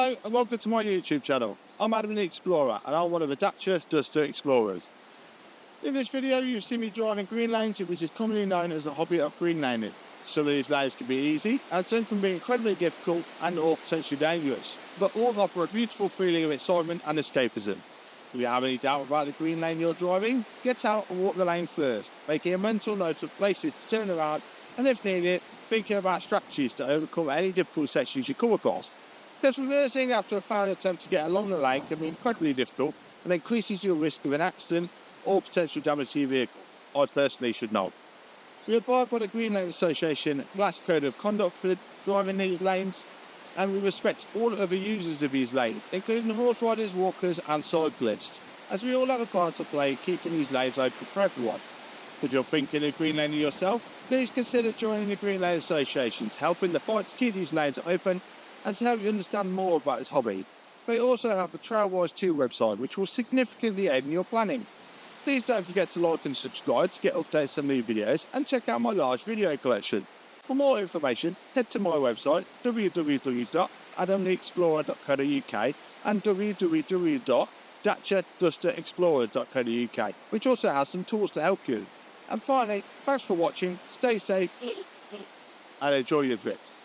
Hello and welcome to my YouTube channel. I'm Adam the Explorer and I'm one of the Dacia Duster Explorers. In this video you'll see me driving green lanes, which is commonly known as a hobby of green laning. Some of these lanes can be easy and some can be incredibly difficult and or potentially dangerous, but all offer a beautiful feeling of excitement and escapism. If you have any doubt about the green lane you're driving, get out and walk the lane first, making a mental note of places to turn around and if needed, thinking about strategies to overcome any difficult sections you come across. Because reversing after a failed attempt to get along the lane can be incredibly difficult and increases your risk of an accident or potential damage to your vehicle. I personally should know. We abide by the Green Lane Association Glass Code of Conduct for driving these lanes, and we respect all other users of these lanes, including horse riders, walkers and cyclists, as we all have a part to play keeping these lanes open for everyone. If you're thinking of green laning yourself, please consider joining the Green Lane Association to help in the fight to keep these lanes open and to help you understand more about this hobby. We also have the Trailwise 2 website, which will significantly aid in your planning. Please don't forget to like and subscribe to get updates on new videos and check out my large video collection. For more information, head to my website www.adamtheexplorer.co.uk and www.daciadusterexplorer.co.uk, which also has some tools to help you. And finally, thanks for watching, stay safe and enjoy your trips.